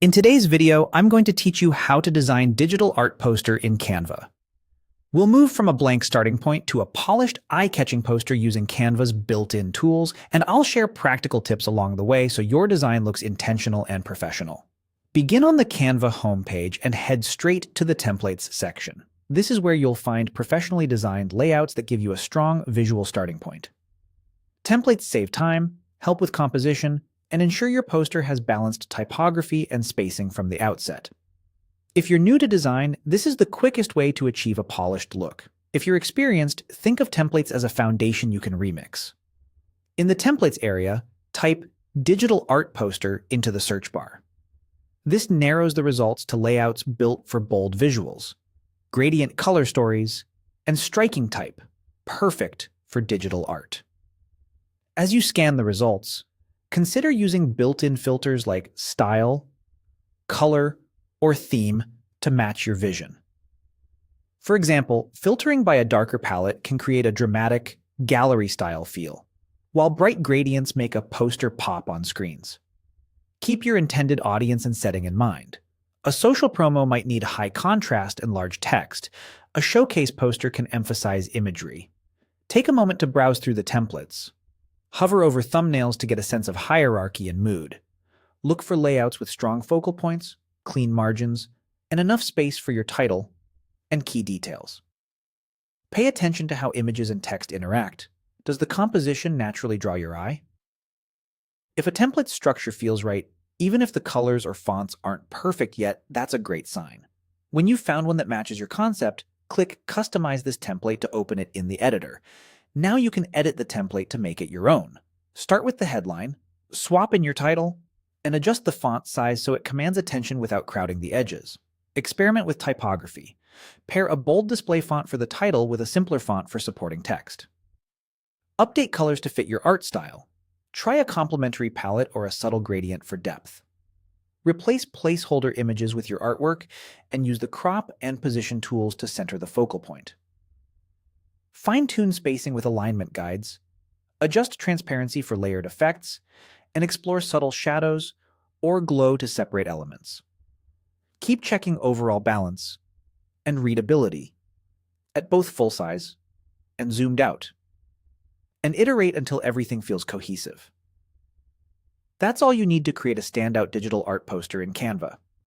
In today's video, I'm going to teach you how to design digital art poster in Canva. We'll move from a blank starting point to a polished, eye-catching poster using Canva's built-in tools, and I'll share practical tips along the way so your design looks intentional and professional. Begin on the Canva homepage and head straight to the Templates section. This is where you'll find professionally designed layouts that give you a strong visual starting point. Templates save time, help with composition, and ensure your poster has balanced typography and spacing from the outset. If you're new to design, this is the quickest way to achieve a polished look. If you're experienced, think of templates as a foundation you can remix. In the Templates area, type Digital Art Poster into the search bar. This narrows the results to layouts built for bold visuals, gradient color stories, and striking type, perfect for digital art. As you scan the results, consider using built-in filters like style, color, or theme to match your vision. For example, filtering by a darker palette can create a dramatic, gallery-style feel, while bright gradients make a poster pop on screens. Keep your intended audience and setting in mind. A social promo might need high contrast and large text. A showcase poster can emphasize imagery. Take a moment to browse through the templates. Hover over thumbnails to get a sense of hierarchy and mood. Look for layouts with strong focal points, clean margins, and enough space for your title and key details. Pay attention to how images and text interact. Does the composition naturally draw your eye? If a template structure feels right, even if the colors or fonts aren't perfect yet, that's a great sign. When you've found one that matches your concept, click Customize this template to open it in the editor. Now you can edit the template to make it your own. Start with the headline, swap in your title, and adjust the font size so it commands attention without crowding the edges. Experiment with typography. Pair a bold display font for the title with a simpler font for supporting text. Update colors to fit your art style. Try a complementary palette or a subtle gradient for depth. Replace placeholder images with your artwork and use the crop and position tools to center the focal point. Fine-tune spacing with alignment guides, adjust transparency for layered effects, and explore subtle shadows or glow to separate elements. Keep checking overall balance and readability at both full size and zoomed out, and iterate until everything feels cohesive. That's all you need to create a standout digital art poster in Canva.